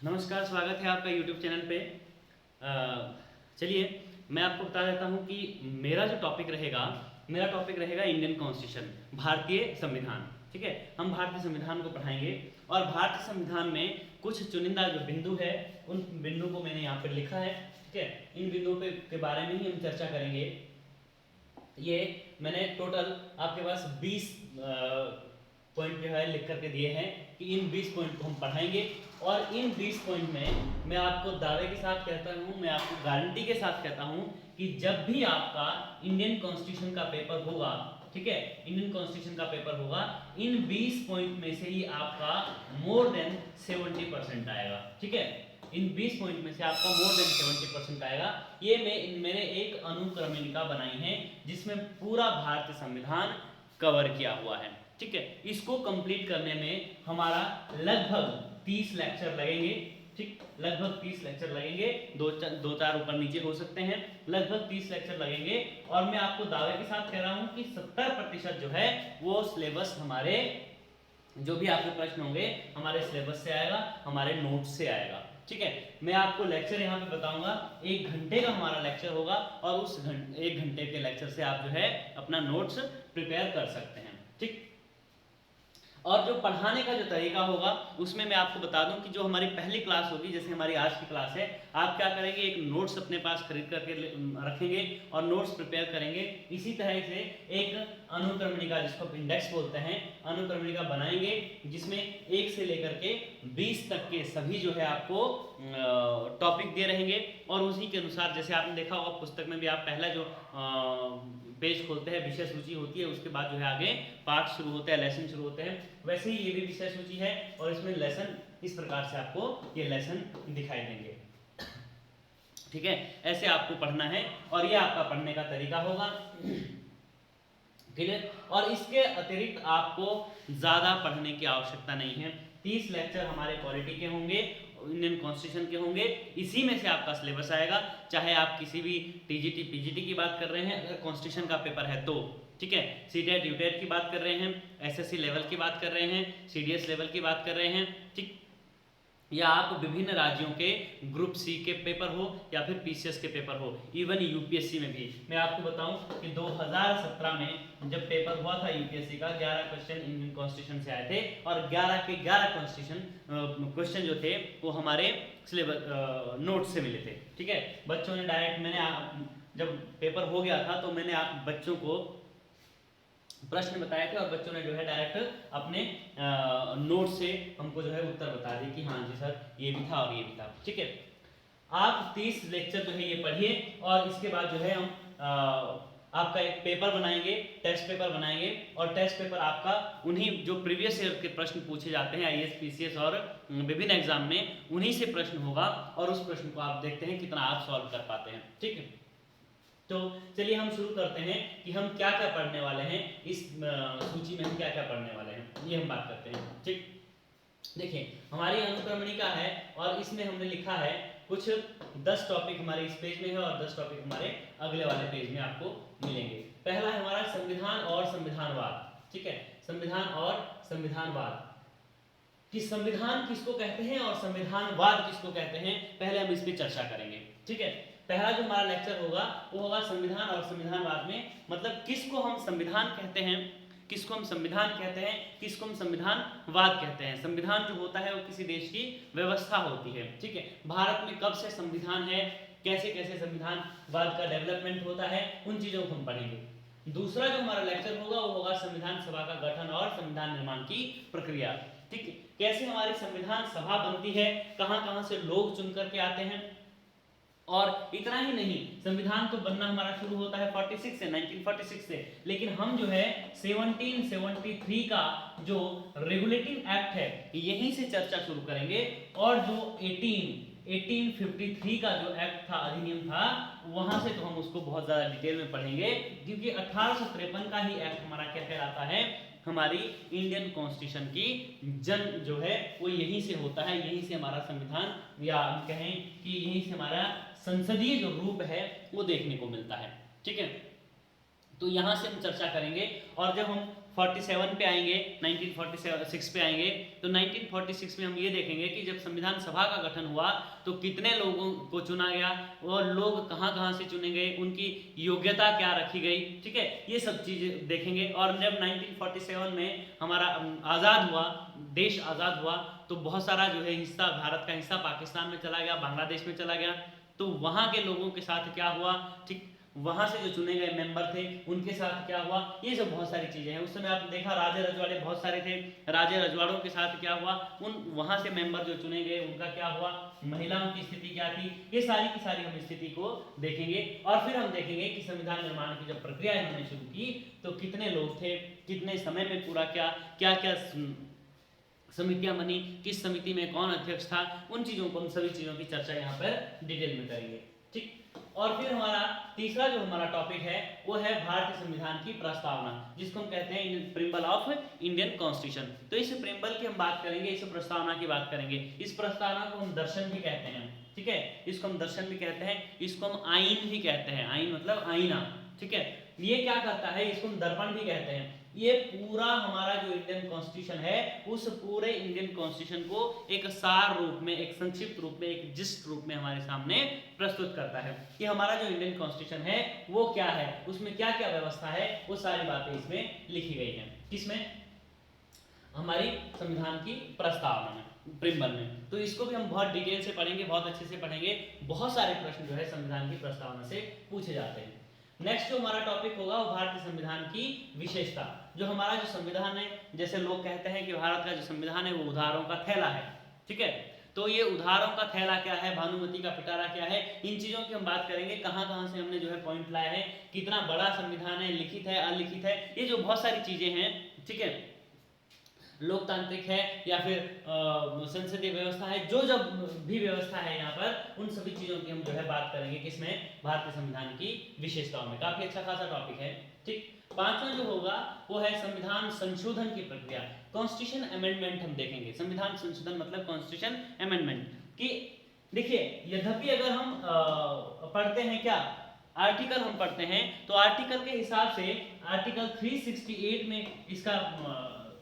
नमस्कार, स्वागत है आपका यूट्यूब चैनल पे। चलिए मैं आपको बता देता हूँ कि मेरा टॉपिक रहेगा इंडियन कॉन्स्टिट्यूशन, भारतीय संविधान। ठीक है, हम भारतीय संविधान को पढ़ाएंगे और भारतीय संविधान में कुछ चुनिंदा जो बिंदु है उन बिंदु को मैंने यहाँ पर लिखा है। ठीक है, इन बिंदुओं के बारे में ही हम चर्चा करेंगे। ये मैंने टोटल आपके पास 20 पॉइंट जो है लिख करके दिए हैं कि इन 20 पॉइंट को हम पढ़ाएंगे और इन 20 पॉइंट में मैं आपको दावे के साथ कहता हूँ, मैं आपको गारंटी के साथ कहता हूँ कि जब भी आपका इंडियन कॉन्स्टिट्यूशन का पेपर होगा, ठीक है, इंडियन कॉन्स्टिट्यूशन का पेपर होगा, इन 20 पॉइंट में से ही आपका मोर देन 70% आएगा। ठीक है, इन 20 पॉइंट में से आपका मोर देन 70% आएगा। ये मैंने एक अनुक्रमणिका बनाई है जिसमें पूरा भारतीय संविधान कवर किया हुआ है। ठीक है, इसको कंप्लीट करने में हमारा लगभग 30 लेक्चर लगेंगे। ठीक, लगभग 30 लेक्चर लगेंगे, दो चार ऊपर नीचे हो सकते हैं, लगभग 30 लेक्चर लगेंगे। और मैं आपको दावे के साथ कह रहा हूं कि 70% जो है वो सिलेबस हमारे, जो भी आपके प्रश्न होंगे हमारे सिलेबस से आएगा, हमारे नोट्स से आएगा। ठीक है, मैं आपको लेक्चर यहाँ पे बताऊंगा, 1 घंटे का हमारा लेक्चर होगा और उस 1 घंटे के लेक्चर से आप जो है अपना नोट्स प्रिपेयर कर सकते हैं। ठीक, और जो पढ़ाने का जो तरीका होगा उसमें मैं आपको बता दूं कि जो हमारी पहली क्लास होगी, जैसे हमारी आज की क्लास है, आप क्या करेंगे, एक नोट्स अपने पास खरीद करके रखेंगे और नोट्स प्रिपेयर करेंगे। इसी तरह से एक अनुक्रमणिका, जिसको इंडेक्स बोलते हैं, अनुक्रमणिका बनाएंगे जिसमें 1 से लेकर के 20 तक के सभी जो है आपको टॉपिक दे रहेंगे और उसी के अनुसार, जैसे आपने देखा होगा पुस्तक में भी, आप पहला जो पेज खोलते हैं विषय सूची होती है, उसके बाद जो है आगे पाठ शुरू होते हैं, लेसन शुरू होते हैं, वैसे ही ये भी विषय सूची है और इसमें लेसन इस प्रकार से आपको ये लेसन दिखाई देंगे। ठीक है, ऐसे आपको पढ़ना है और ये आपका पढ़ने का तरीका होगा। क्लियर? और इसके अतिरिक्त आपको ज्यादा पढ़ने की आवश्यकता नहीं है। 30 लेक्चर हमारे पॉलिटी के होंगे, इंडियन कॉन्स्टिट्यूशन के होंगे, इसी में से आपका सिलेबस आएगा। चाहे आप किसी भी टीजीटी पीजीटी की बात कर रहे हैं, अगर कॉन्स्टिट्यूशन का पेपर है तो, ठीक है, सीटेट यूटेट की बात कर रहे हैं, एसएससी लेवल की बात कर रहे हैं, सीडीएस लेवल की बात कर रहे हैं, ठीक, या आप विभिन्न राज्यों के ग्रुप सी के पेपर हो या फिर पीसीएस के पेपर हो, इवन यूपीएससी में भी। मैं आपको बताऊं कि 2017 में जब पेपर हुआ था यूपीएससी का, 11 क्वेश्चन इंडियन कॉन्स्टिट्यूशन से आए थे और 11 के 11 क्वेश्चन जो थे वो हमारे सिलेबस नोट से मिले थे। ठीक है, बच्चों ने डायरेक्ट, मैंने जब पेपर हो गया था तो मैंने बच्चों को प्रश्न बताए थे और बच्चों ने जो है डायरेक्ट अपने नोट से हमको जो है उत्तर बता दिए कि हाँ जी सर ये भी था और ये भी था। ठीक है, आप 30 लेक्चर जो है ये पढ़िए और इसके बाद जो है हम आपका एक पेपर बनाएंगे, टेस्ट पेपर बनाएंगे और टेस्ट पेपर आपका उन्हीं जो प्रीवियस ईयर के प्रश्न पूछे जाते हैं आईएएस पीसीएस और विभिन्न एग्जाम में, उन्हीं से प्रश्न होगा और उस प्रश्न को आप देखते हैं कितना आप सॉल्व कर पाते हैं। ठीक है, तो चलिए हम शुरू करते हैं कि हम क्या क्या पढ़ने वाले हैं, इस सूची में हम क्या क्या पढ़ने वाले हैं, ये हम बात करते हैं। ठीक, देखिए हमारी अनुक्रमणिका है और इसमें हमने लिखा है कुछ 10 टॉपिक हमारे इस पेज में है और 10 टॉपिक हमारे अगले वाले पेज में आपको मिलेंगे। पहला है हमारा संविधान और संविधानवाद। ठीक है, संविधान और संविधानवाद, कि संविधान किसको कहते हैं और संविधानवाद किसको कहते हैं, पहले हम इस पर चर्चा करेंगे। ठीक है, पहला जो हमारा लेक्चर होगा वो होगा संविधान और संविधानवाद में, मतलब किसको हम संविधान कहते हैं, किसको हम संविधान कहते हैं, किसको हम संविधानवाद कहते हैं। संविधान जो होता है वो किसी देश की व्यवस्था होती है। ठीक है, भारत में कब से संविधान है, कैसे कैसे संविधानवाद का डेवलपमेंट होता है, उन चीजों को हम पढ़ेंगे। दूसरा जो हमारा लेक्चर होगा वो होगा संविधान सभा का गठन और संविधान निर्माण की प्रक्रिया। ठीक है, कैसे हमारी संविधान सभा बनती है, कहां कहां से लोग चुन करके आते हैं, और इतना ही नहीं, संविधान तो बनना हमारा शुरू होता है 46 से, 1946 से, लेकिन हम जो है 1773 का जो रेगुलेटिंग एक्ट है यहीं से चर्चा शुरू करेंगे और जो 1853 का जो एक्ट था, अधिनियम था, वहां से तो हम उसको बहुत ज्यादा डिटेल में पढ़ेंगे, क्योंकि 1853 का ही एक्ट हमारा क्या कहलाता है, हमारी इंडियन कॉन्स्टिट्यूशन की जन्म जो है वो यहीं से होता है, यहीं से हमारा संविधान, या हम कहें कि यहीं से हमारा संसदीय जो रूप है वो देखने को मिलता है। ठीक है, तो यहां से हम चर्चा करेंगे और जब हम 1947 पे आएंगे, 1946 पे आएंगे, तो 1946 में हम ये देखेंगे कि जब संविधान सभा का गठन हुआ तो कितने लोगों को चुना गया और लोग कहाँ कहाँ से चुने गए, उनकी योग्यता क्या रखी गई, ठीक है, ये सब चीज़ें देखेंगे। और जब 1947 में हमारा आज़ाद हुआ, देश आज़ाद हुआ, तो बहुत सारा जो है हिस्सा, भारत का हिस्सा पाकिस्तान में चला गया, बांग्लादेश में चला गया, तो वहाँ के लोगों के साथ क्या हुआ, ठीक, वहाँ से जो चुने गए मेंबर थे उनके साथ क्या हुआ, ये सब बहुत सारी चीज़ें हैं। उस समय आपने देखा राजे रजवाड़े बहुत सारे थे, राजे रजवाड़ों के साथ क्या हुआ, उन वहाँ से मेंबर जो चुने गए उनका क्या हुआ, महिलाओं की स्थिति क्या थी, ये सारी की सारी हम स्थिति को देखेंगे। और फिर हम देखेंगे कि संविधान निर्माण की जब प्रक्रिया इन्होंने शुरू की तो कितने लोग थे, कितने समय में पूरा क्या क्या समितियां बनी, किस समिति में कौन अध्यक्ष था, उन चीज़ों को, हम सभी चीज़ों की चर्चा यहाँ पर डिटेल में करेंगे, ठीक। और फिर हमारा तीसरा जो हमारा टॉपिक है वो है भारतीय संविधान की प्रस्तावना, जिसको हम कहते हैं प्रिम्बल ऑफ इंडियन कॉन्स्टिट्यूशन। तो इस प्रिम्बल की हम बात करेंगे, इस प्रस्तावना की बात करेंगे। इस प्रस्तावना को हम दर्शन भी कहते हैं, ठीक है, इसको हम दर्शन भी कहते हैं, इसको हम आईन भी कहते हैं, आईन मतलब आईना, ठीक है। ये क्या करता है, इसको हम दर्पण भी कहते हैं। ये पूरा हमारा जो इंडियन कॉन्स्टिट्यूशन है, उस पूरे इंडियन कॉन्स्टिट्यूशन को एक सार रूप में, एक संक्षिप्त रूप में, एक जिस्ट रूप में हमारे सामने प्रस्तुत करता है कि हमारा जो इंडियन कॉन्स्टिट्यूशन है वो क्या है, उसमें क्या क्या व्यवस्था है, वो सारी बातें इसमें लिखी गई हैं। किसमें, हमारी संविधान की प्रस्तावना में, प्रिम्बल में। तो इसको भी हम बहुत डिटेल से पढ़ेंगे, बहुत अच्छे से पढ़ेंगे। बहुत सारे प्रश्न जो है संविधान की प्रस्तावना से पूछे जाते हैं। नेक्स्ट जो हमारा टॉपिक होगा वो भारतीय संविधान की विशेषता। जो हमारा जो संविधान है, जैसे लोग कहते हैं कि भारत का जो संविधान है वो उधारों का थैला है, ठीक है, तो ये उधारों का थैला क्या है, भानुमति का पिटारा क्या है, इन चीज़ों की हम बात करेंगे। कहाँ कहाँ से हमने जो है पॉइंट लाया है, कितना बड़ा संविधान है, लिखित है, अलिखित है, ये जो बहुत सारी चीज़ें हैं, ठीक है, लोकतांत्रिक है या फिर संसदीय व्यवस्था है, जो जब भी व्यवस्था है यहाँ पर, उन सभी चीज़ों की हम जो है बात करेंगे किसमें, भारतीय संविधान की विशेषताओं में। काफ़ी अच्छा खासा टॉपिक है, ठीक। पांचवा जो होगा वो है संविधान संशोधन की प्रक्रिया, कॉन्स्टिट्यूशन अमेंडमेंट हम देखेंगे। संविधान संशोधन मतलब कॉन्स्टिट्यूशन अमेंडमेंट की, देखिए, यद्यपि अगर हम पढ़ते हैं क्या, आर्टिकल हम पढ़ते हैं, तो आर्टिकल के हिसाब से आर्टिकल 368 में इसका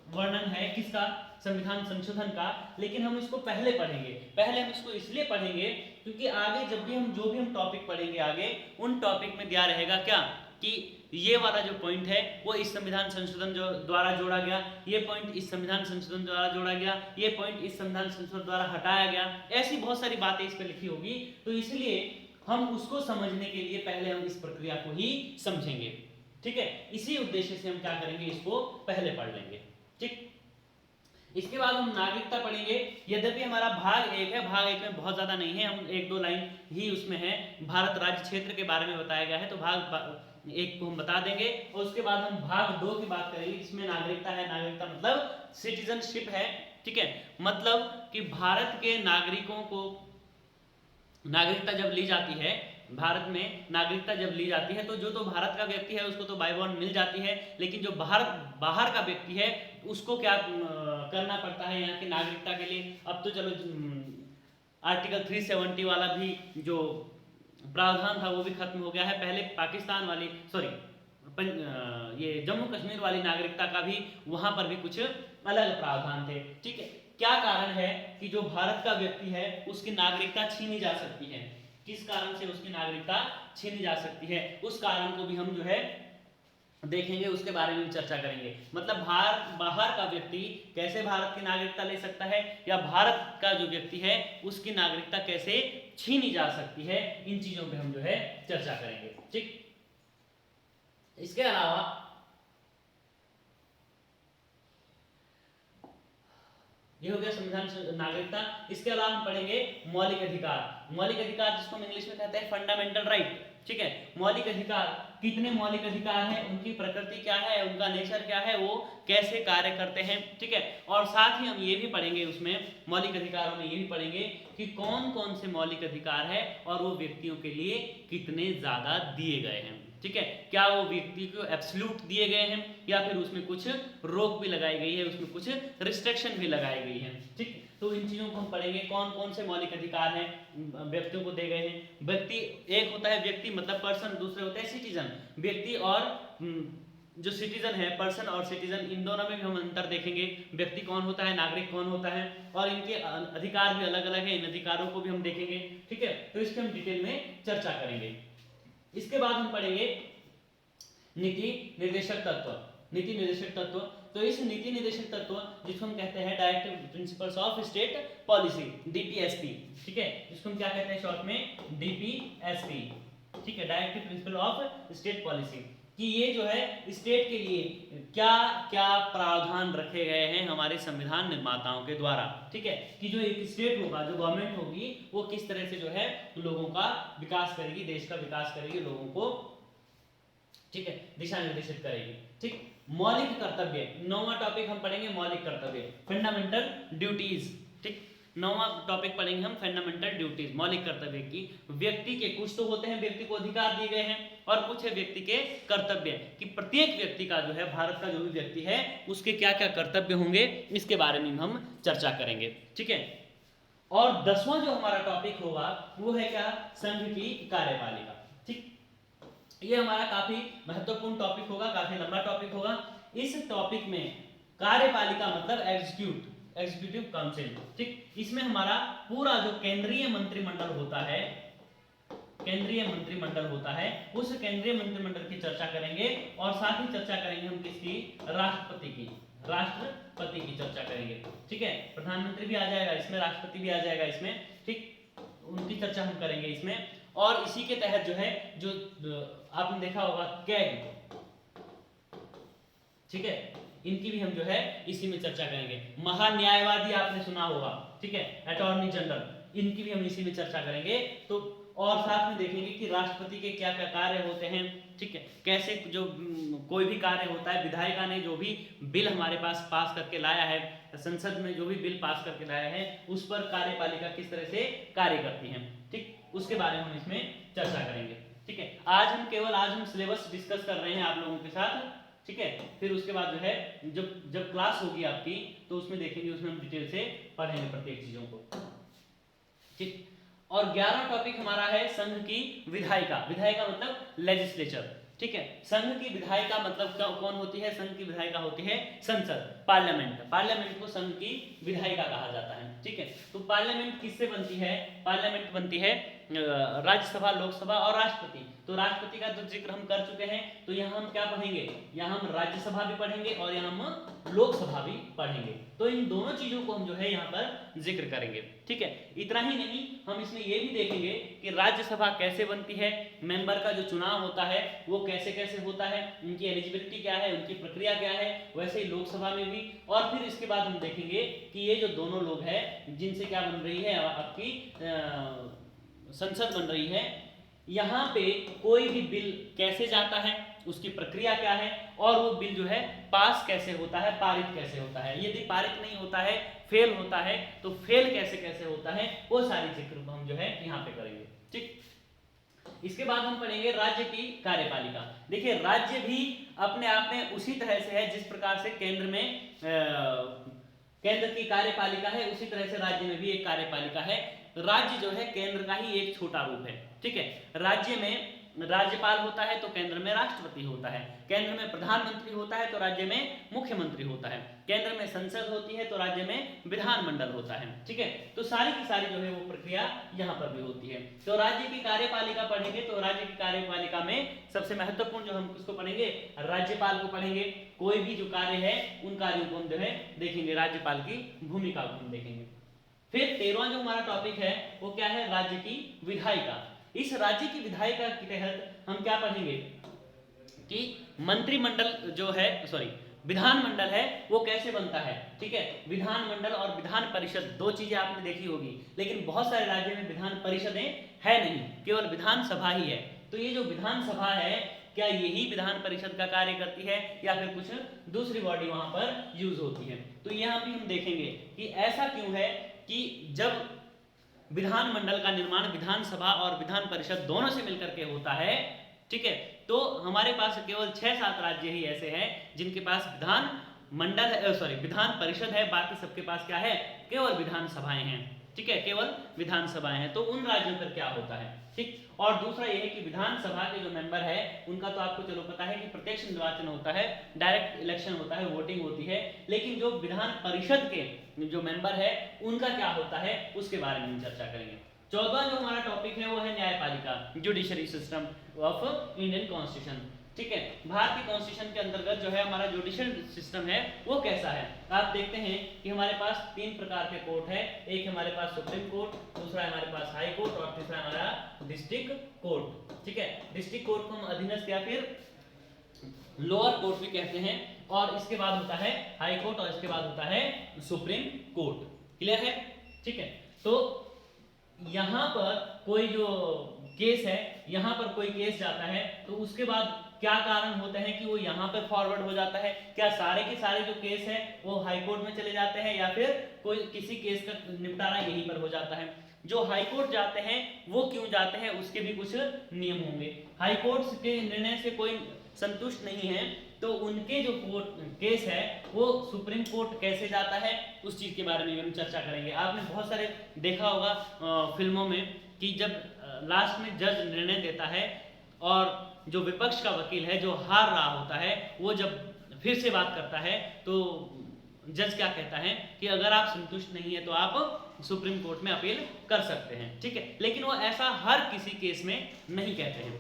वर्णन है, किसका, संविधान संशोधन का। लेकिन हम इसको पहले पढ़ेंगे, पहले हम इसको इसलिए पढ़ेंगे क्योंकि आगे जब भी हम जो भी हम टॉपिक पढ़ेंगे आगे, उन टॉपिक में दिया रहेगा क्या, कि ये वाला जो पॉइंट है वो इस संविधान संशोधन जो द्वारा जोड़ा गया, ये पॉइंट इस संविधान संशोधन द्वारा जोड़ा गया, ये पॉइंट इस संविधान संशोधन द्वारा हटाया गया, ऐसी बहुत सारी बातें इस पर लिखी होगी। तो इसलिए हम उसको समझने के लिए पहले हम इस प्रक्रिया को ही समझेंगे, ठीक है। इसी उद्देश्य से हम क्या करेंगे, इसको पहले पढ़ लेंगे, ठीक। इसके बाद हम नागरिकता पढ़ेंगे। यद्यपि हमारा भाग एक है, भाग एक में बहुत ज्यादा नहीं है, हम एक दो लाइन ही उसमें है, भारत राज्य क्षेत्र के बारे में बताया गया है, तो भाग एक को हम बता देंगे। और उसके बाद हम भाग दो की बात करेंगे, इसमें नागरिकता है। नागरिकता मतलब सिटीजनशिप है, ठीक है, मतलब कि भारत के नागरिकों को नागरिकता जब ली जाती है, भारत में नागरिकता जब ली जाती है, तो जो तो भारत का व्यक्ति है उसको तो बाय बॉर्न मिल जाती है, लेकिन जो बाहर का व्यक्ति है उसको क्या करना पड़ता है यहाँ की नागरिकता के लिए। अब तो चलो आर्टिकल 370 वाला भी जो प्रावधान था वो भी खत्म हो गया है। पहले पाकिस्तान वाली, ये जम्मू कश्मीर वाली नागरिकता का भी वहां पर भी कुछ अलग प्रावधान थे, ठीक है। क्या कारण है कि जो भारत का व्यक्ति है उसकी नागरिकता छीनी जा सकती है, किस कारण से उसकी नागरिकता छीनी जा सकती है, उस कारण को भी हम जो है देखेंगे, उसके बारे में चर्चा करेंगे। मतलब बाहर का व्यक्ति कैसे भारत की नागरिकता ले सकता है, या भारत का जो व्यक्ति है उसकी नागरिकता कैसे छीनी जा सकती है, इन चीजों पे हम जो है चर्चा करेंगे, ठीक। इसके अलावा ये हो गया संविधान नागरिकता। इसके अलावा हम पढ़ेंगे मौलिक अधिकार। मौलिक अधिकार जिसको हम इंग्लिश में कहते हैं फंडामेंटल राइट, ठीक है। मौलिक अधिकार, कितने मौलिक अधिकार हैं, उनकी प्रकृति क्या है, उनका नेचर क्या है, वो कैसे कार्य करते हैं, ठीक है। और साथ ही हम ये भी पढ़ेंगे, उसमें मौलिक अधिकारों में ये भी पढ़ेंगे कि कौन कौन से मौलिक अधिकार है और वो व्यक्तियों के लिए कितने ज्यादा दिए गए हैं, ठीक है। क्या वो व्यक्ति को एब्सोल्यूट दिए गए हैं या फिर उसमें कुछ रोक भी लगाई गई है, उसमें कुछ रिस्ट्रिक्शन भी लगाई गई है, ठीक। तो इन चीजों को हम पढ़ेंगे, कौन कौन से मौलिक अधिकार हैं व्यक्तियों को दे गए हैं। व्यक्ति एक होता है व्यक्ति मतलब पर्सन, दूसरे होते हैं सिटीजन। व्यक्ति और जो सिटीजन है, पर्सन और सिटीजन, इन दोनों में भी हम अंतर देखेंगे। व्यक्ति कौन होता है, नागरिक कौन होता है, और इनके अधिकार भी अलग अलग है, इन अधिकारों को भी हम देखेंगे। ठीक है, तो इसके हम डिटेल में चर्चा करेंगे। इसके बाद हम पढ़ेंगे नीति निर्देशक तत्व। नीति निर्देशक तत्व, तो इस नीति निर्देशक तत्व जिसको हम कहते हैं directive principles of state policy, DPSP. ठीक है, इसको हम क्या कहते हैं शॉर्ट में, डीपीएसपी। ठीक है, directive principle of state policy, कि ये जो है स्टेट के लिए क्या क्या प्रावधान रखे गए हैं हमारे संविधान निर्माताओं के द्वारा। ठीक है, कि जो एक स्टेट होगा, जो गवर्नमेंट होगी, वो किस तरह से जो है लोगों का विकास करेगी, देश का विकास करेगी, लोगों को, ठीक है, दिशा निर्देशित करेगी। ठीक, मौलिक कर्तव्य, 9वां टॉपिक हम पढ़ेंगे मौलिक कर्तव्य, फंडामेंटल ड्यूटीज। ठीक, 9वां टॉपिक पढ़ेंगे हम फंडामेंटल ड्यूटीज, मौलिक कर्तव्य की। व्यक्ति के कुछ तो होते हैं, व्यक्ति को अधिकार दिए गए हैं, और कुछ है व्यक्ति के कर्तव्य, कि प्रत्येक व्यक्ति का जो है, भारत का जो भी व्यक्ति है, उसके क्या क्या कर्तव्य होंगे, इसके बारे में हम चर्चा करेंगे। ठीक है, और 10वां जो हमारा टॉपिक होगा वो है क्या, संघ की कार्यपालिका। ठीक, ये हमारा काफी महत्वपूर्ण टॉपिक होगा, काफी लंबा टॉपिक होगा। इस टॉपिक में कार्यपालिका मतलब एग्जीक्यूटिव काउंसिल। ठीक, इसमें हमारा पूरा जो केंद्रीय मंत्रिमंडल होता है, केंद्रीय मंत्रिमंडल होता है, उस केंद्रीय मंत्रिमंडल की चर्चा करेंगे, और साथ ही चर्चा करेंगे हम किसकी, राष्ट्रपति की चर्चा करेंगे। ठीक है, प्रधानमंत्री भी आ जाएगा इसमें, राष्ट्रपति भी आ जाएगा इसमें। ठीक, उनकी चर्चा हम करेंगे इसमें। और इसी के तहत जो है, जो आपने देखा होगा कैग, ठीक है, इनकी भी हम जो है इसी में चर्चा करेंगे। महान्यायवादी आपने सुना होगा, ठीक है, अटॉर्नी जनरल, इनकी भी हम इसी में चर्चा करेंगे। तो और साथ में देखेंगे कि राष्ट्रपति के क्या क्या कार्य होते हैं। ठीक है, कैसे जो कोई भी कार्य होता है, विधायिका ने जो भी बिल हमारे पास करके लाया है, संसद में जो भी बिल पास करके लाया है, उस पर कार्यपालिका किस तरह से कार्य करती है। ठीक, उसके बारे में हम इसमें चर्चा करेंगे। ठीक है, आज हम सिलेबस डिस्कस कर रहे हैं आप लोगों के साथ। ठीक है, फिर उसके बाद जो है जब क्लास होगी आपकी, तो उसमें देखेंगे, उसमें हम डिटेल से पढ़ेंगे प्रत्येक चीजों को। ठीक, और 11वां टॉपिक हमारा है संघ की विधायिका। विधायिका मतलब लेजिस्लेचर। ठीक है, संघ की विधायिका मतलब कौन होती है, संघ की विधायिका होती है संसद, पार्लियामेंट। पार्लियामेंट को संघ की विधायिका कहा जाता है। ठीक है, तो पार्लियामेंट किससे बनती है, पार्लियामेंट बनती है राज्यसभा, लोकसभा और राष्ट्रपति। तो राष्ट्रपति का तो जिक्र हम कर चुके हैं, तो यहाँ हम क्या पढ़ेंगे, यहाँ हम राज्यसभा भी पढ़ेंगे और यहाँ हम लोकसभा भी पढ़ेंगे। तो इन दोनों चीजों को हम जो है यहाँ पर जिक्र करेंगे। ठीक है, इतना ही नहीं, हम इसमें ये भी देखेंगे कि राज्यसभा कैसे बनती है, मेंबर का जो चुनाव होता है वो कैसे कैसे होता है, उनकी एलिजिबिलिटी क्या है, उनकी प्रक्रिया क्या है, वैसे ही लोकसभा में भी। और फिर इसके बाद हम देखेंगे कि ये जो दोनों लोग हैं, जिनसे क्या बन रही है आपकी संसद बन रही है, यहाँ पे कोई भी बिल कैसे जाता है, उसकी प्रक्रिया क्या है, और वो बिल जो है पास कैसे होता है, पारित कैसे होता है, यदि पारित नहीं होता है, फेल होता है, तो फेल कैसे कैसे होता है, वो सारी जिक्र हम जो है यहाँ पे करेंगे। ठीक, इसके बाद हम पढ़ेंगे राज्य की कार्यपालिका। देखिए, राज्य भी अपने आप में उसी तरह से है जिस प्रकार से केंद्र में केंद्र की कार्यपालिका है, उसी तरह से राज्य में भी एक कार्यपालिका है। राज्य जो है केंद्र का ही एक छोटा रूप है। ठीक है, राज्य में राज्यपाल होता है तो केंद्र में राष्ट्रपति होता है, केंद्र में प्रधानमंत्री होता है तो राज्य में मुख्यमंत्री होता है, केंद्र में संसद होती है तो राज्य में विधानमंडल होता है। ठीक है, तो सारी की सारी जो है वो प्रक्रिया यहाँ पर भी होती है। तो राज्य की कार्यपालिका पढ़ेंगे, तो राज्य की कार्यपालिका में सबसे महत्वपूर्ण जो हम किसको पढ़ेंगे, राज्यपाल को पढ़ेंगे। कोई भी जो कार्य है उन कार्यों को हम जो है देखेंगे, राज्यपाल की भूमिका को हम देखेंगे। फिर 13वां जो हमारा टॉपिक है वो क्या है, राज्य की विधायिका। इस राज्य की विधायिका के तहत हम क्या पढ़ेंगे कि मंत्रिमंडल जो है, विधानमंडल है वो कैसे बनता है। ठीक है, विधानमंडल और विधान परिषद दो चीजें आपने देखी होगी, लेकिन बहुत सारे राज्यों में विधान परिषदें है नहीं, केवल विधानसभा ही है। तो ये जो विधानसभा है, क्या यही विधान परिषद का कार्य करती है या फिर कुछ दूसरी बॉडी वहां पर यूज होती है। तो यहाँ भी हम देखेंगे कि ऐसा क्यों है कि जब विधानमंडल का निर्माण विधानसभा और विधान परिषद दोनों से मिलकर के होता है, ठीक है, तो हमारे पास केवल 6-7 राज्य ही ऐसे हैं जिनके पास विधान परिषद है, बाकी सबके पास क्या है, केवल विधानसभाएं हैं। ठीक है, केवल विधानसभाएं हैं। तो उन राज्यों पर क्या होता है, ठीक। और दूसरा ये है कि विधानसभा के जो मेंबर है उनका तो आपको चलो पता है कि प्रत्यक्ष निर्वाचन होता है, डायरेक्ट इलेक्शन होता है, वोटिंग होती है, लेकिन जो विधान परिषद के जो मेंबर है उनका क्या होता है उसके बारे में हम चर्चा करेंगे। 14वां जो हमारा टॉपिक है वो है न्यायपालिका, judiciary system of Indian constitution, ठीक है। भारतीय कॉन्स्टिट्यूशन के अंतर्गत जो है हमारा जुडिशियल सिस्टम है वो कैसा है। आप देखते हैं कि हमारे पास 3 प्रकार के कोर्ट है, एक हमारे पास सुप्रीम कोर्ट, दूसरा हमारे पास हाई कोर्ट और तीसरा हमारा डिस्ट्रिक्ट कोर्ट, ठीक है। डिस्ट्रिक्ट कोर्ट को हम अधीनस्थ या फिर लोअर कोर्ट भी कहते हैं, और इसके बाद होता है हाई कोर्ट और इसके बाद होता है सुप्रीम कोर्ट। क्लियर है, ठीक है। तो यहां पर कोई जो केस है, यहां पर कोई केस जाता है तो उसके बाद क्या कारण होते हैं कि वो यहाँ पर फॉरवर्ड हो जाता है। क्या सारे के सारे जो केस है वो हाई कोर्ट में चले जाते हैं या फिर कोई किसी केस का निपटारा यहीं पर हो जाता है। जो हाई कोर्ट जाते हैं वो क्यों जाते हैं उसके भी कुछ नियम होंगे। हाई कोर्ट के निर्णय से कोई संतुष्ट नहीं है तो उनके जो कोर्ट केस है वो सुप्रीम कोर्ट कैसे जाता है उस चीज के बारे में हम चर्चा करेंगे। आपने बहुत सारे देखा होगा फिल्मों में कि जब लास्ट में जज निर्णय देता है और जो विपक्ष का वकील है जो हार रहा होता है वो जब फिर से बात करता है तो जज क्या कहता है कि अगर आप संतुष्ट नहीं है तो आप सुप्रीम कोर्ट में अपील कर सकते हैं, ठीक है। लेकिन वो ऐसा हर किसी केस में नहीं कहते हैं,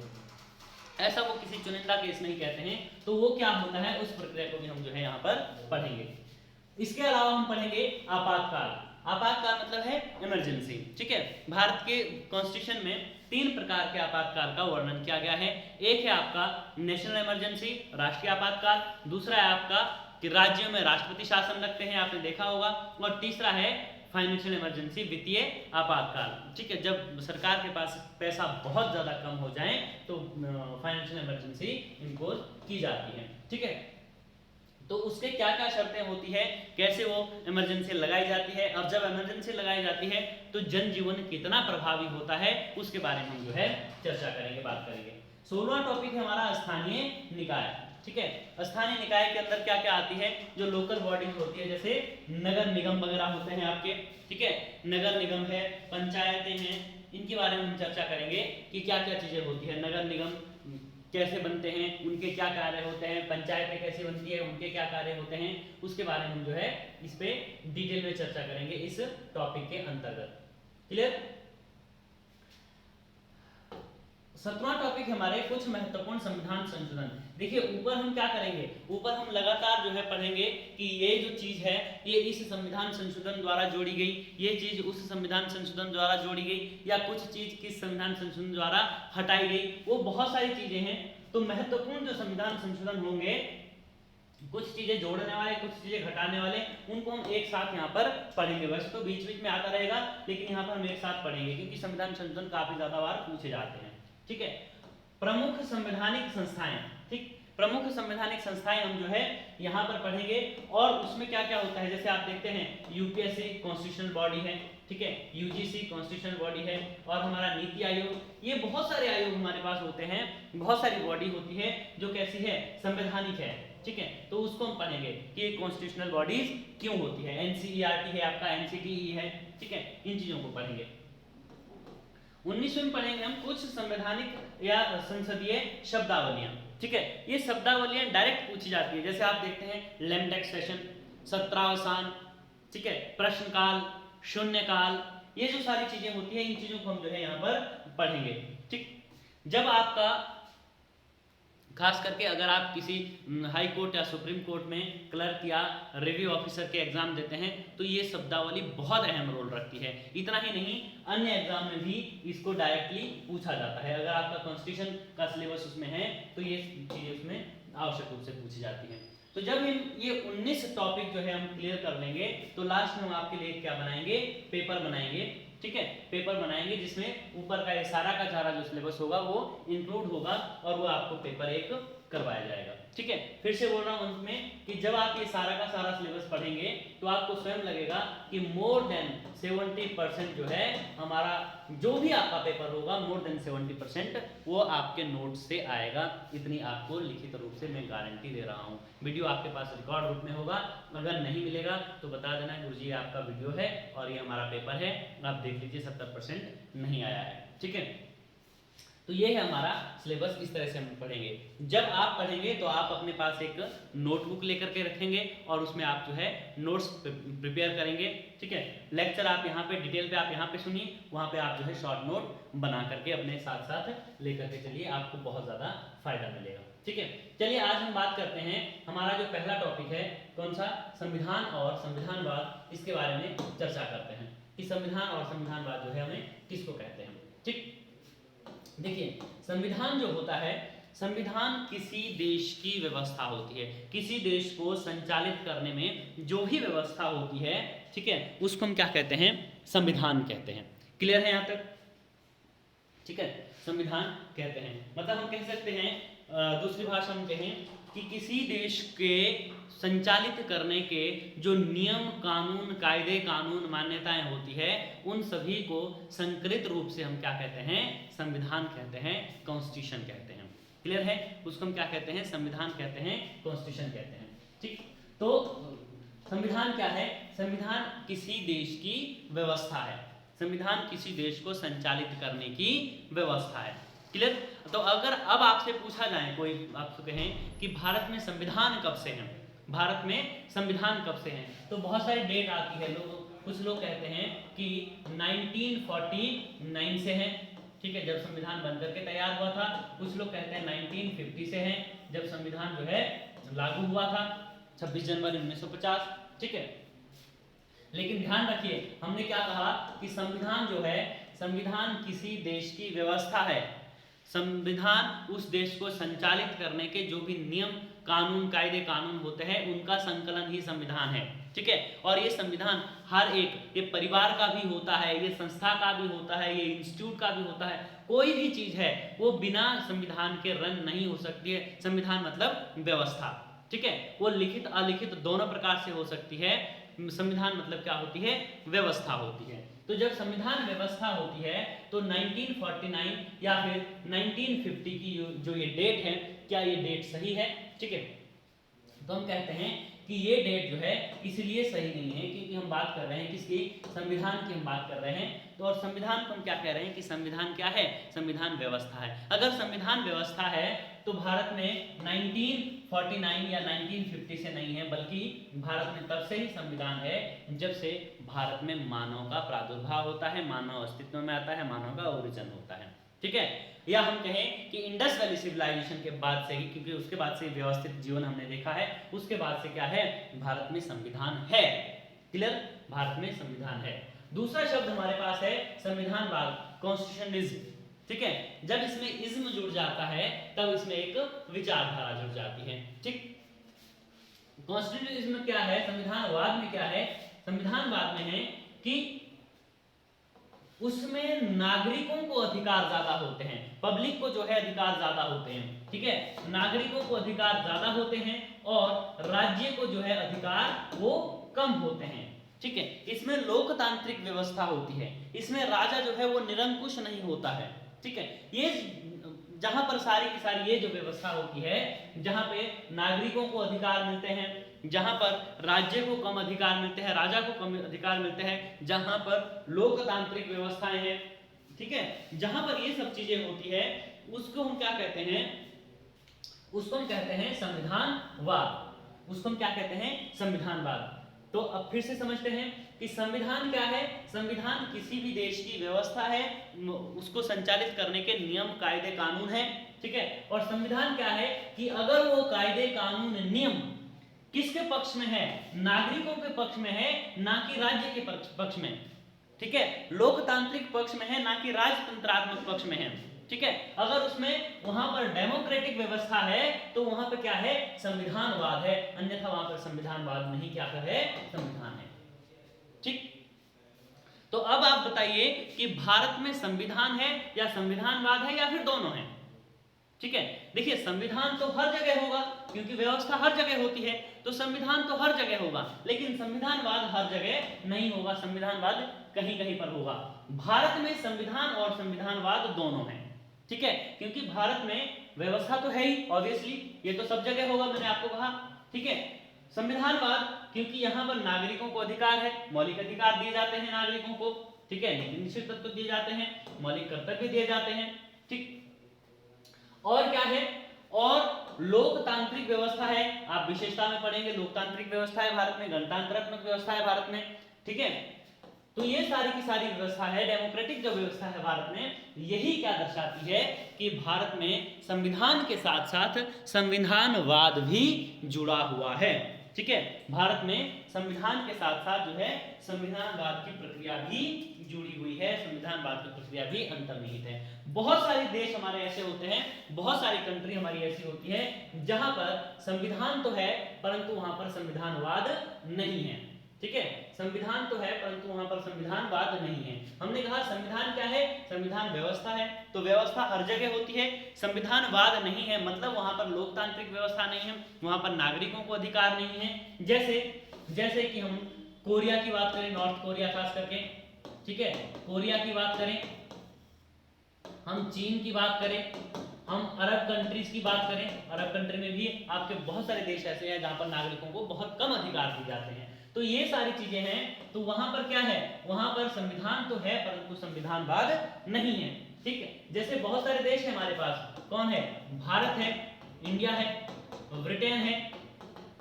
ऐसा वो किसी चुनिंदा केस नहीं कहते हैं। तो वो क्या होता है उस प्रक्रिया को भी हम जो है यहाँ पर पढ़ेंगे। इसके अलावा हम पढ़ेंगे आपातकाल। आपातकाल मतलब है इमरजेंसी, ठीक है। भारत के कॉन्स्टिट्यूशन में 3 प्रकार के आपातकाल का वर्णन किया गया है। एक है आपका नेशनल इमरजेंसी, राष्ट्रीय आपातकाल, दूसरा है आपका कि राज्यों में राष्ट्रपति शासन रखते हैं, आपने देखा होगा, और तीसरा है फाइनेंशियल इमरजेंसी, वित्तीय आपातकाल, ठीक है। जब सरकार के पास पैसा बहुत ज्यादा कम हो जाए तो फाइनेंशियल इमरजेंसी इम्पोज की जाती है, ठीक है। तो उसके क्या क्या शर्तें होती है, कैसे वो इमरजेंसी लगाई जाती है, और जब इमरजेंसी लगाई जाती है तो जनजीवन कितना प्रभावी होता है उसके बारे में हम जो है चर्चा करेंगे, बात करेंगे। 16वां टॉपिक है हमारा स्थानीय निकाय, ठीक है। स्थानीय निकाय के अंदर क्या क्या आती है, जो लोकल बॉडीज होती है जैसे नगर निगम वगैरह होते हैं आपके, ठीक है। नगर निगम है, पंचायतें हैं, इनके बारे में हम चर्चा करेंगे कि क्या क्या चीजें होती है, नगर निगम कैसे बनते हैं, उनके क्या कार्य होते हैं, पंचायतें कैसे बनती है, उनके क्या कार्य होते हैं, उसके बारे में हम जो है इस पे डिटेल में चर्चा करेंगे इस टॉपिक के अंतर्गत। क्लियर। 17वां टॉपिक हमारे कुछ महत्वपूर्ण संविधान संशोधन। देखिए ऊपर हम क्या करेंगे, ऊपर हम लगातार जो है पढ़ेंगे कि ये जो चीज है ये इस संविधान संशोधन द्वारा जोड़ी गई, ये चीज उस संविधान संशोधन द्वारा जोड़ी गई, या कुछ चीज किस संविधान संशोधन द्वारा हटाई गई, वो बहुत सारी चीजें हैं। तो महत्वपूर्ण जो संविधान संशोधन होंगे, कुछ चीजें जोड़ने वाले कुछ चीजें घटाने वाले, उनको हम एक साथ यहाँ पर पढ़ेंगे। वैसे तो बीच बीच में आता रहेगा लेकिन यहाँ पर हम एक साथ पढ़ेंगे क्योंकि संविधान संशोधन काफी ज्यादा बार पूछे जाते हैं, ठीक है। प्रमुख संवैधानिक संस्थाएं, ठीक, प्रमुख संवैधानिक संस्थाएं हम जो है यहाँ पर पढ़ेंगे, और उसमें क्या क्या होता है जैसे आप देखते हैं यूपीएससी कॉन्स्टिट्यूशनल बॉडी है, ठीक है, यूजीसी कॉन्स्टिट्यूशनल बॉडी है, और हमारा नीति आयोग, ये बहुत सारे आयोग हमारे पास होते हैं, बहुत सारी बॉडी होती है जो कैसी है, संवैधानिक है, ठीक है। तो उसको हम पढ़ेंगे कि कॉन्स्टिट्यूशनल बॉडीज क्यों होती है, एनसीईआरटी है आपका, एनसीटीई है, ठीक है, इन चीजों को पढ़ेंगे। 19वें में पढ़ेंगे हम कुछ संवैधानिक या संसदीय शब्दावलियां, ठीक है। ये शब्दावलियां डायरेक्ट पूछी जाती है, जैसे आप देखते हैं लैंडेक्स सेशन, सत्रावसान, ठीक है, प्रश्नकाल, शून्यकाल, ये जो सारी चीजें होती है इन चीजों को हम जो है यहाँ पर पढ़ेंगे, ठीक। जब आपका खास करके अगर आप किसी हाई कोर्ट या सुप्रीम कोर्ट में क्लर्क या रिव्यू ऑफिसर के एग्जाम देते हैं तो ये शब्दावली बहुत अहम रोल रखती है। इतना ही नहीं, अन्य एग्जाम में भी इसको डायरेक्टली पूछा जाता है। अगर आपका कॉन्स्टिट्यूशन का सिलेबस उसमें है तो ये चीजें उसमें आवश्यक रूप से पूछी जाती हैं। तो जब ये 19 टॉपिक जो है हम क्लियर कर लेंगे तो लास्ट में हम आपके लिए क्या बनाएंगे, पेपर बनाएंगे, ठीक है, पेपर बनाएंगे जिसमें ऊपर का ये सारा का सारा जो सिलेबस होगा वो इंक्लूड होगा और वो आपको पेपर 1 करवाया जाएगा। ठीक है, फिर से बोल रहा हूं अंत में कि जब आप ये सारा का सारा सिलेबस पढ़ेंगे तो आपको स्वयं लगेगा कि मोर देन 70% जो है हमारा जो भी आपका पेपर होगा मोर देन 70% वो आपके नोट से आएगा। इतनी आपको लिखित रूप से मैं गारंटी दे रहा हूँ। वीडियो आपके पास रिकॉर्ड रूप में होगा, अगर नहीं मिलेगा तो बता देना गुरुजी आपका वीडियो है और ये हमारा पेपर है, आप देख लीजिए 70% नहीं आया है। ठीक है, तो ये है हमारा सिलेबस, इस तरह से हम पढ़ेंगे। जब आप पढ़ेंगे तो आप अपने पास एक नोटबुक लेकर के रखेंगे और उसमें आप जो है नोट्स प्रिपेयर करेंगे। ठीक है, लेक्चर आप यहाँ पे डिटेल पे आप यहाँ पे सुनिए, वहाँ पे आप जो है शॉर्ट नोट बना करके अपने साथ साथ लेकर के चलिए, आपको बहुत ज़्यादा फायदा मिलेगा। ठीक है, चलिए आज हम बात करते हैं, हमारा जो पहला टॉपिक है कौन सा, संविधान और संविधानवाद, इसके बारे में चर्चा करते हैं कि संविधान और संविधानवाद जो है हमें किसको कहते हैं। ठीक, देखिए संविधान जो होता है, संविधान किसी देश की व्यवस्था होती है, किसी देश को संचालित करने में जो भी व्यवस्था होती है, ठीक है, उसको हम क्या कहते हैं, संविधान कहते हैं। क्लियर है यहाँ तक? ठीक है, संविधान कहते हैं, मतलब हम कह सकते हैं दूसरी भाषा में कहें कि किसी देश के संचालित करने के जो नियम कानून कायदे कानून मान्यताएं होती है उन सभी को संकलित रूप से हम क्या कहते हैं, संविधान कहते हैं, कॉन्स्टिट्यूशन कहते हैं। क्लियर है? उसको हम क्या कहते हैं, संविधान कहते हैं, कॉन्स्टिट्यूशन कहते हैं। ठीक, तो संविधान क्या है, संविधान किसी देश की व्यवस्था है, संविधान किसी देश को संचालित करने की व्यवस्था है। क्लियर? तो अगर अब आपसे पूछा जाए, कोई आपसे कहें कि भारत में संविधान कब से है, भारत में संविधान कब से है, तो बहुत सारी डेट आती है, कुछ लोग कहते हैं कि 1949 से है, ठीक है, जब संविधान बनकर के तैयार हुआ था। कुछ लोग कहते हैं 1950 से है, जब संविधान जो है लागू हुआ था 26 जनवरी 1950। ठीक है, लेकिन ध्यान रखिए हमने क्या कहा कि संविधान जो है, संविधान किसी देश की व्यवस्था है, संविधान उस देश को संचालित करने के जो भी नियम कानून कायदे कानून होते हैं उनका संकलन ही संविधान है। ठीक है, और ये संविधान हर एक, ये परिवार का भी होता है, ये संस्था का भी होता है, ये इंस्टीट्यूट का भी होता है, कोई भी चीज है वो बिना संविधान के रन नहीं हो सकती है। संविधान मतलब व्यवस्था, ठीक है, वो लिखित अलिखित दोनों प्रकार से हो सकती है। संविधान मतलब क्या होती है, व्यवस्था होती है। तो जब संविधान व्यवस्था होती है तो 1949 या फिर 1950 की जो ये डेट है, क्या ये डेट सही है? ठीक है, तो हम कहते हैं कि ये डेट जो है इसलिए सही नहीं है क्योंकि हम बात कर रहे हैं किसकी, संविधान की हम बात कर रहे हैं। तो और संविधान को हम क्या कह रहे हैं कि संविधान क्या है, संविधान व्यवस्था है। अगर संविधान व्यवस्था है तो भारत में 1949 या 1950 से नहीं है, बल्कि भारत में तब से ही संविधान है जब से भारत में मानव का प्रादुर्भाव होता है, मानव अस्तित्व में आता है, मानव का ओरिजिन होता है। ठीक है, या हम कहें कि इंडस वैली सिविलाइजेशन के बाद से ही, क्योंकि उसके बाद से व्यवस्थित जीवन हमने देखा है, उसके बाद से क्या है, भारत में संविधान है। क्लियर? भारत में संविधान है। दूसरा शब्द हमारे पास है संविधानवाद, कॉन्स्टिट्यूशनिज्म। ठीक है, जब इसमें इज्म जुड़ जाता है तब इसमें एक विचारधारा जुड़ जाती है। ठीक, कॉन्स्टिट्यूशनिज्म क्या है, संविधानवाद में क्या है, संविधानवाद में है कि उसमें नागरिकों को अधिकार ज्यादा होते हैं, पब्लिक को जो है अधिकार ज्यादा होते हैं। ठीक है, नागरिकों को अधिकार ज्यादा होते हैं और राज्य को जो है अधिकार वो कम होते हैं। ठीक है, इसमें लोकतांत्रिक व्यवस्था होती है, इसमें राजा जो है वो निरंकुश नहीं होता है। ठीक है, ये जहां पर सारी की सारी ये जो व्यवस्था होती है, जहां पे नागरिकों को अधिकार मिलते हैं, जहां पर राज्य को कम अधिकार मिलते हैं, राजा को कम अधिकार मिलते हैं, जहां पर लोकतांत्रिक व्यवस्थाएं हैं, ठीक है, जहां पर ये सब चीजें होती है, उसको हम क्या कहते हैं, उसको हम कहते हैं संविधानवाद। उसको हम क्या कहते हैं, संविधानवाद। तो अब फिर से समझते हैं कि संविधान क्या है, संविधान किसी भी देश की व्यवस्था है, उसको संचालित करने के नियम कायदे कानून है। ठीक है, और संविधान क्या है कि अगर वो कायदे कानून नियम किसके पक्ष में है, नागरिकों के पक्ष में है, ना कि राज्य के पक्ष में। ठीक है, लोकतांत्रिक पक्ष में है, ना कि राजतंत्रात्मक पक्ष में है। ठीक है, अगर उसमें वहां पर डेमोक्रेटिक व्यवस्था है तो वहां पर क्या है, संविधानवाद है, अन्यथा वहां पर संविधानवाद नहीं, क्या है, संविधान है। ठीक, तो अब आप बताइए कि भारत में संविधान है या संविधानवाद है या फिर दोनों है। ठीक है, देखिए संविधान तो हर जगह होगा, क्योंकि व्यवस्था हर जगह होती है तो संविधान तो हर जगह होगा, लेकिन संविधानवाद हर जगह नहीं होगा, संविधानवाद कहीं कहीं पर होगा। भारत में संविधान और संविधानवाद दोनों हैं, ठीक है, क्योंकि भारत में व्यवस्था तो है ही ऑब्वियसली, ये तो सब जगह होगा, मैंने आपको कहा, ठीक है। संविधानवाद क्योंकि यहाँ पर नागरिकों को अधिकार है, मौलिक अधिकार दिए जाते हैं नागरिकों को, ठीक है, निश्चित तत्व दिए जाते हैं, मौलिक कर्तव्य दिए जाते हैं, ठीक। और क्या है, और लोकतांत्रिक व्यवस्था है, आप विशेषता में पढ़ेंगे, लोकतांत्रिक व्यवस्था है भारत में, गणतंत्रात्मक व्यवस्था है भारत में, ठीक है। तो ये सारी की सारी व्यवस्था है, डेमोक्रेटिक जो व्यवस्था है भारत में, यही क्या दर्शाती है कि भारत में संविधान के साथ साथ संविधानवाद भी जुड़ा हुआ है, ठीक है। भारत में संविधान के साथ साथ जो है संविधानवाद की प्रक्रिया भी जुड़ी हुई है, संविधानवाद की प्रक्रिया भी अंतर्निहित है। बहुत सारे देश हमारे ऐसे होते हैं, बहुत सारी कंट्री हमारी ऐसी होती है जहां पर संविधान तो है परंतु वहां पर संविधानवाद नहीं है, ठीक है, संविधान तो है परंतु वहां पर संविधानवाद नहीं है। हमने कहा संविधान क्या है, संविधान व्यवस्था है, तो व्यवस्था हर जगह होती है, संविधानवाद नहीं है मतलब वहां पर लोकतांत्रिक व्यवस्था नहीं है, वहां पर नागरिकों को अधिकार नहीं है। जैसे कि हम कोरिया की बात करें, नॉर्थ कोरिया खास करके, ठीक है, कोरिया की बात करें, हम चीन की बात करें, हम अरब कंट्रीज की बात करें, अरब कंट्री में भी आपके बहुत सारे देश ऐसे हैं जहां पर नागरिकों को बहुत कम अधिकार दिए जाते हैं। तो ये सारी चीजें हैं, तो वहां पर क्या है, वहां पर संविधान तो है परंतु संविधानवाद नहीं है, ठीक है। जैसे बहुत सारे देश है हमारे पास, कौन है, भारत है, इंडिया है, ब्रिटेन है,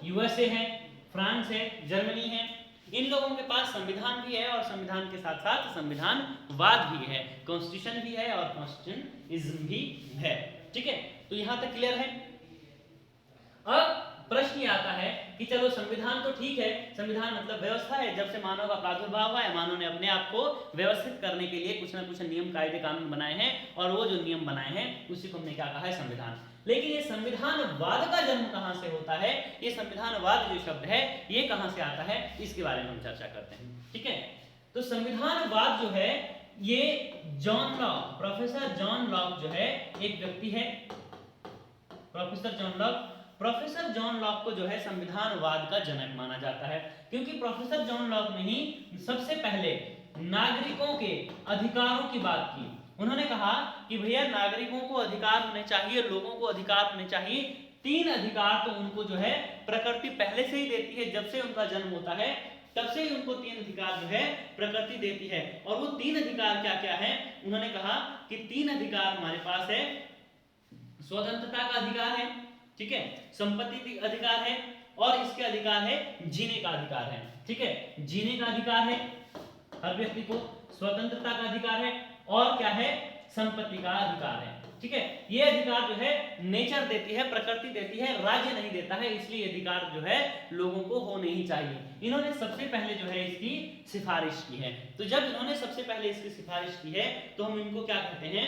यूएसए है, फ्रांस है, जर्मनी है, इन लोगों के पास संविधान भी है और संविधान के साथ साथ संविधानवाद भी है, कॉन्स्टिट्यूशन भी है और कॉन्स्टिट्यूशनिज्म भी है, ठीक है। तो यहां तक क्लियर है। अब प्रश्न ये आता है कि चलो संविधान तो ठीक है, संविधान मतलब व्यवस्था है, जब से मानव का प्रादुर्भाव हुआ है मानव ने अपने आप को व्यवस्थित करने के लिए कुछ ना कुछ नियम कायदे कानून बनाए हैं और वो जो नियम बनाए हैं उसी को हमने क्या कहा है, संविधान। लेकिन ये संविधानवाद का जन्म कहां से होता है, ये संविधानवाद जो शब्द है ये कहां से आता है, इसके बारे में हम चर्चा करते हैं, ठीक है। तो संविधानवाद जो है ये John Locke, professor John Locke जो है एक व्यक्ति है, प्रोफेसर जॉन लॉक को जो है संविधानवाद का जनक माना जाता है, क्योंकि प्रोफेसर जॉन लॉक ने ही सबसे पहले नागरिकों के अधिकारों की बात की। उन्होंने कहा कि भैया नागरिकों को अधिकार होने चाहिए, लोगों को अधिकार होने चाहिए, 3 अधिकार तो उनको जो है प्रकृति पहले से ही देती है, जब से उनका जन्म होता है तब से ही उनको 3 अधिकार जो है प्रकृति देती है। और वो 3 अधिकार क्या क्या है, उन्होंने कहा कि 3 अधिकार हमारे पास है, स्वतंत्रता का अधिकार है, ठीक है, संपत्ति का अधिकार है और इसके अधिकार है जीने का अधिकार है, ठीक है, जीने का अधिकार है हर व्यक्ति को, स्वतंत्रता का अधिकार है और क्या है, संपत्ति का अधिकार है, ठीक है। ये अधिकार जो है नेचर देती है, प्रकृति देती है, राज्य नहीं देता है, इसलिए अधिकार जो है लोगों को होने ही चाहिए। इन्होंने सबसे पहले जो है इसकी सिफारिश की है। तो जब इन्होंने सबसे पहले इसकी सिफारिश की है तो हम इनको क्या कहते हैं,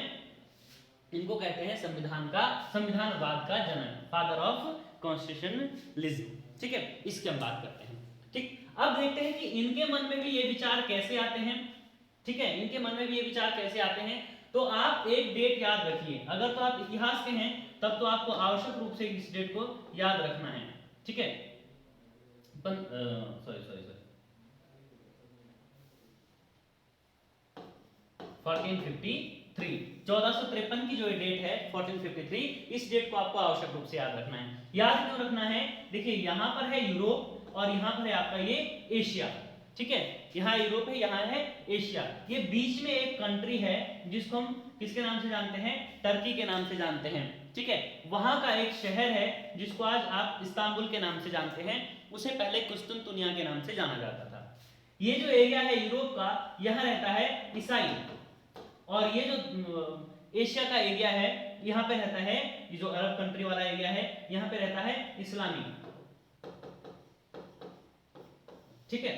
इनको कहते हैं संविधानवाद का जनक, फादर ऑफ कॉन्स्टिट्यूशनलिज्म, ठीक है। इसकी हम बात करते हैं, ठीक। अब देखते हैं कि इनके मन में भी ये विचार कैसे आते हैं, ठीक है, इनके मन में भी ये विचार कैसे आते हैं। तो आप एक डेट याद रखिए, अगर तो आप इतिहास के हैं तब तो आपको आवश्यक रूप से इस डेट को याद रखना है, ठीक है। 1453 की जो डेट है 1453, इस डेट को आपको आवश्यक रूप से याद रखना है। याद क्यों रखना है, देखिए यहाँ पर है यूरोप और यहाँ पर है आपका ये एशिया, ठीक है, यहाँ यूरोप है, यहाँ है एशिया, ये बीच में एक कंट्री है जिसको हम किसके नाम से जानते हैं, टर्की के नाम से जानते हैं, ठीक है। वहां का एक शहर है जिसको आज आप इस्तांबुल के नाम से जानते हैं, उसे पहले कुस्तुनतुनिया के नाम से जाना जाता था। ये जो एरिया है यूरोप का, यहाँ रहता है ईसाई, और ये जो एशिया का एरिया है यहाँ पे रहता है, ये जो अरब कंट्री वाला एरिया है यहाँ पे रहता है इस्लामी, ठीक है।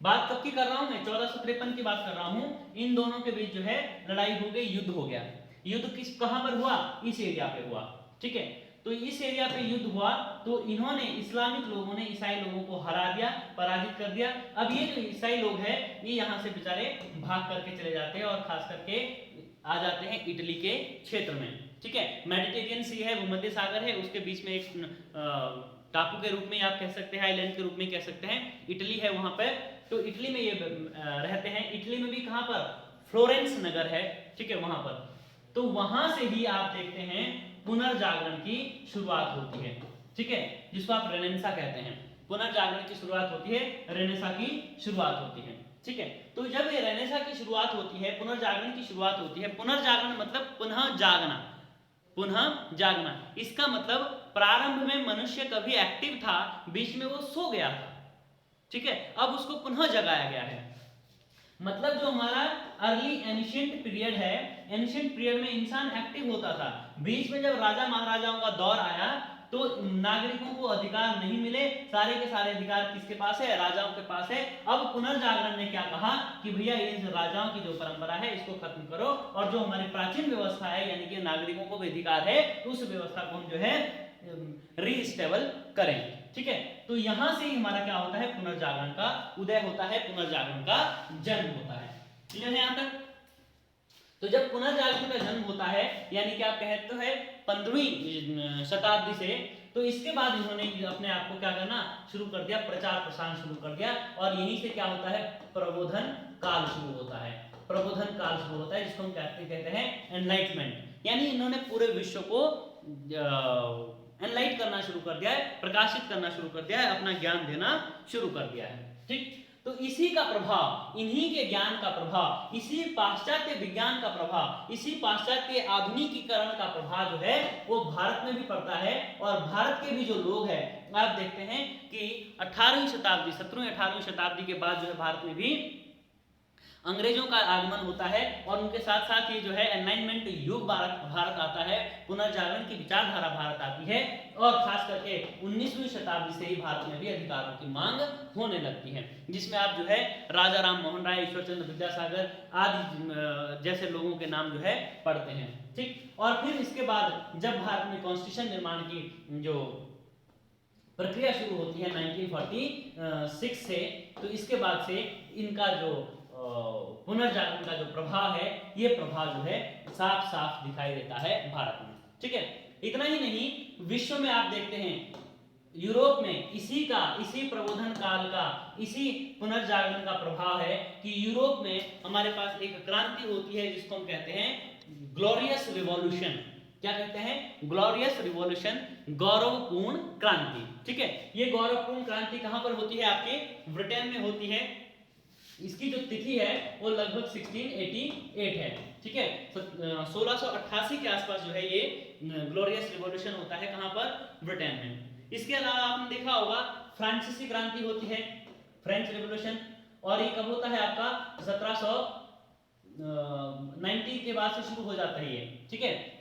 बात कब की कर रहा हूं मैं, 1453 की बात कर रहा हूं। इन दोनों के बीच जो है लड़ाई हो गई, युद्ध हो गया। युद्ध किस कहां पर हुआ, इस एरिया पे हुआ, ठीक है। तो इस एरिया पे युद्ध हुआ तो इन्होंने, इस्लामिक लोगों ने ईसाई लोगों को हरा दिया, पराजित कर दिया। अब ये जो ईसाई लोग हैं ये यहाँ से बेचारे भाग करके चले जाते हैं और खास करके आ जाते हैं इटली के क्षेत्र में, ठीक है। मेडिटेरियन सी है, भूमध्य सागर है, उसके बीच में एक टापू के रूप में आप कह सकते हैं, आइलैंड के रूप में कह सकते हैं, इटली है वहां पर। तो इटली में ये रहते हैं। इटली में भी कहां पर, फ्लोरेंस नगर है, ठीक है, वहां पर। तो वहां से ही आप देखते हैं पुनर्जागरण की शुरुआत होती है, ठीक है, जिसको आप रेनेसां कहते हैं। पुनर्जागरण की शुरुआत होती है, रेनेसां की शुरुआत होती है, ठीक है। तो जब ये रेनेसां की शुरुआत होती है, पुनर्जागरण की शुरुआत होती है, पुनर्जागरण मतलब पुनः जागना, पुनः जागना। इसका मतलब प्रारंभ में मनुष्य कभी एक्टिव था, बीच में वो सो गया था, ठीक है, अब उसको पुनः जगाया गया है। मतलब जो हमारा अर्ली एंशिएंट पीरियड है, एंशिएंट पीरियड में इंसान एक्टिव होता था, बीच में जब राजा महाराजाओं का दौर आया तो नागरिकों को अधिकार नहीं मिले, सारे के सारे अधिकार किसके पास है, राजाओं के पास है। अब पुनर्जागरण ने क्या कहा कि भैया इस राजाओं की जो परंपरा है इसको खत्म करो, और जो हमारी प्राचीन व्यवस्था है यानी कि नागरिकों को भी अधिकार है, उस व्यवस्था को हम जो है रीस्टेबल करें, ठीक है। तो यहां से ही हमारा क्या होता है, पुनर्जागरण का उदय होता है, पुनर्जागरण का जन्म होता है। क्लियर है यहां तक? तो जब पुनर्जागरण का जन्म होता है यानी कि आप कहते हैं 15वीं शताब्दी से, तो इसके बाद इन्होंने अपने आप को क्या करना शुरू कर दिया, प्रचार प्रसार शुरू कर दिया, और यहीं से क्या होता है, प्रबोधन काल शुरू होता है। प्रबोधन काल शुरू होता है जिसको हम कहते हैं एनलाइटमेंट, यानी इन्होंने पूरे विश्व को एनलाइट करना शुरू कर दिया है, प्रकाशित करना शुरू कर दिया है, अपना ज्ञान देना शुरू कर दिया है, ठीक। तो इसी का प्रभाव, इन्हीं के ज्ञान का प्रभाव, इसी पाश्चात्य विज्ञान का प्रभाव, इसी पाश्चात्य आधुनिकीकरण का प्रभाव जो है वो भारत में भी पड़ता है। और भारत के भी जो लोग हैं, आप देखते हैं कि 18वीं शताब्दी, 17वीं 18वीं शताब्दी के बाद जो है भारत में भी अंग्रेजों का आगमन होता है, और उनके साथ साथ ये जो है एनलाइटमेंट युग भारत आता है, पुनर्जागरण की विचारधारा भारत आती है, और खास करके 19वीं शताब्दी से ही भारत में भी अधिकारों की मांग होने लगती है, जिसमें आप जो है राजा राम मोहन राय, ईश्वरचंद्र विद्यासागर आदि जैसे लोगों के नाम जो है पढ़ते हैं, ठीक। और फिर इसके बाद जब भारत में कॉन्स्टिट्यूशन निर्माण की जो प्रक्रिया शुरू होती है 1946 से, तो इसके बाद से इनका जो पुनर्जागरण का जो प्रभाव है, ये प्रभाव जो है साफ साफ दिखाई देता है भारत में, ठीक है। इतना ही नहीं, विश्व में आप देखते हैं यूरोप में इसी प्रबोधन काल का, इसी पुनर्जागरण का प्रभाव है कि यूरोप में हमारे पास एक क्रांति होती है जिसको हम कहते हैं ग्लोरियस रिवॉल्यूशन। क्या कहते हैं? ग्लोरियस रिवॉल्यूशन, गौरवपूर्ण क्रांति, ठीक है। ये गौरवपूर्ण क्रांति कहां पर होती है? आपके ब्रिटेन में होती है। इसकी जो तिथि है वो लगभग 1688 है, ठीक है। 1688 के आसपास जो है ये ग्लोरियस रिवॉल्यूशन होता है, कहां पर? ब्रिटेन में। इसके अलावा आपने देखा होगा फ्रांसीसी क्रांति होती है, फ्रेंच रिवॉल्यूशन, और ये कब होता है आपका? 1790 के बाद से शुरू हो जाता है ये, ठीक है।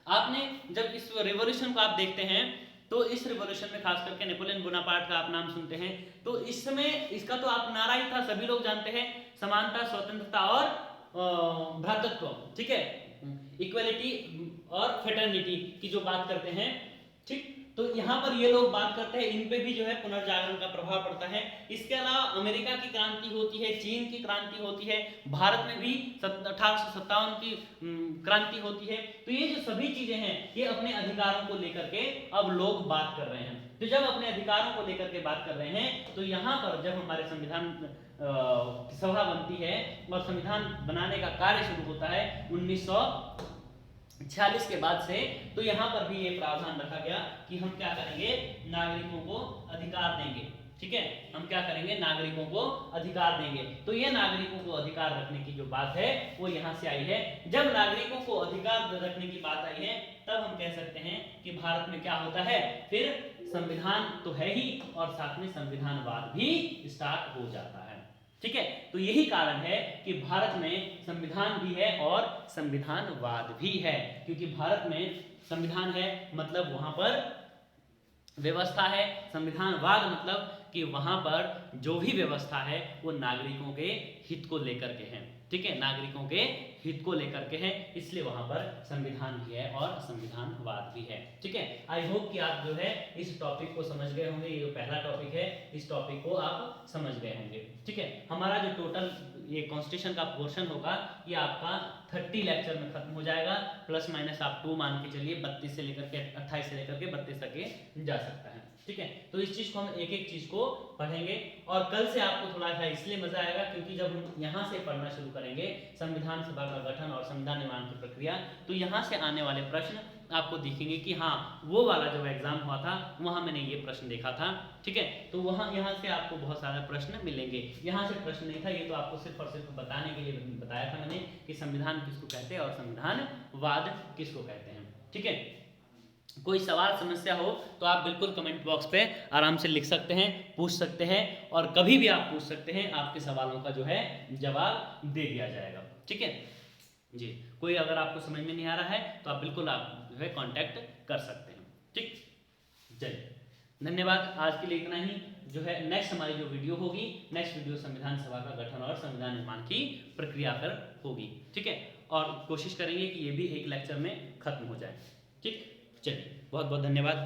आपने जब इस रिवॉल्यूशन को आप देखते हैं तो इस रिवॉल्यूशन में खास करके नेपोलियन बोनापार्ट का आप नाम सुनते हैं, तो इस समय इसका तो आप नारा ही था, सभी लोग जानते हैं, समानता, स्वतंत्रता और भ्रातृत्व, ठीक है, इक्वलिटी और फ्रेटर्निटी की जो बात करते हैं, ठीक। तो यहाँ पर ये लोग बात करते हैं, इन पे भी जो है पुनर्जागरण का प्रभाव पड़ता है। इसके अलावा अमेरिका की क्रांति होती है, चीन की क्रांति होती है, भारत में भी 1857 की क्रांति होती है। तो ये जो सभी चीजें हैं ये अपने अधिकारों को लेकर के अब लोग बात कर रहे हैं। तो जब अपने अधिकारों को लेकर के बात कर रहे हैं तो यहाँ पर जब हमारे संविधान सभा बनती है और संविधान बनाने का कार्य शुरू होता है 1946 के बाद से, तो यहाँ पर भी ये प्रावधान रखा गया कि हम क्या करेंगे? नागरिकों को अधिकार देंगे, ठीक है। हम क्या करेंगे? नागरिकों को अधिकार देंगे। तो ये नागरिकों को अधिकार रखने की जो बात है वो यहाँ से आई है। जब नागरिकों को अधिकार रखने की बात आई है तब हम कह सकते हैं कि भारत में क्या होता है? फिर संविधान तो है ही और साथ में संविधानवाद भी स्टार्ट हो जाता है, ठीक है। तो यही कारण है कि भारत में संविधान भी है और संविधानवाद भी है, क्योंकि भारत में संविधान है मतलब वहां पर व्यवस्था है, संविधानवाद मतलब कि वहां पर जो भी व्यवस्था है वो नागरिकों के हित को लेकर के है, ठीक है, नागरिकों के हित को लेकर के है, इसलिए वहां पर संविधान भी है और संविधानवाद भी है, ठीक है। आई होप कि आप जो है इस टॉपिक को समझ गए होंगे, ये जो पहला टॉपिक है इस टॉपिक को आप समझ गए होंगे, ठीक है। हमारा जो टोटल ये कॉन्स्टिट्यूशन का पोर्शन होगा ये आपका 30 लेक्चर में खत्म हो जाएगा, प्लस माइनस आप 2 मान के चलिए, 32 से लेकर के 28 से लेकर के 32 तक ये जा सकता है, ठीक है। तो इस चीज को हम एक एक चीज को पढ़ेंगे और कल से आपको थोड़ा सा इसलिए मजा आएगा क्योंकि जब हम यहाँ से पढ़ना शुरू करेंगे संविधान सभा का गठन और संविधान निर्माण की प्रक्रिया, तो यहाँ से आने वाले प्रश्न आपको दिखेंगे कि हाँ वो वाला जब एग्जाम हुआ था वहाँ मैंने ये प्रश्न देखा था, ठीक है। तो वहाँ यहाँ से आपको बहुत सारे प्रश्न मिलेंगे, यहाँ से प्रश्न नहीं था, ये तो आपको सिर्फ और सिर्फ बताने के लिए बताया था मैंने कि संविधान किसको कहते हैं और संविधानवाद किसको कहते हैं, ठीक है। कोई सवाल समस्या हो तो आप बिल्कुल कमेंट बॉक्स पे आराम से लिख सकते हैं, पूछ सकते हैं और कभी भी आप पूछ सकते हैं, आपके सवालों का जो है जवाब दे दिया जाएगा, ठीक है जी। कोई अगर आपको समझ में नहीं आ रहा है तो आप बिल्कुल आप जो है कांटेक्ट कर सकते हैं, ठीक। चलिए धन्यवाद, आज के लिए इतना ही। जो है नेक्स्ट हमारी जो वीडियो होगी, नेक्स्ट वीडियो संविधान सभा का गठन और संविधान निर्माण की प्रक्रिया पर होगी, ठीक है। और कोशिश करेंगे कि ये भी एक लेक्चर में खत्म हो जाए, ठीक। चलिए बहुत बहुत धन्यवाद।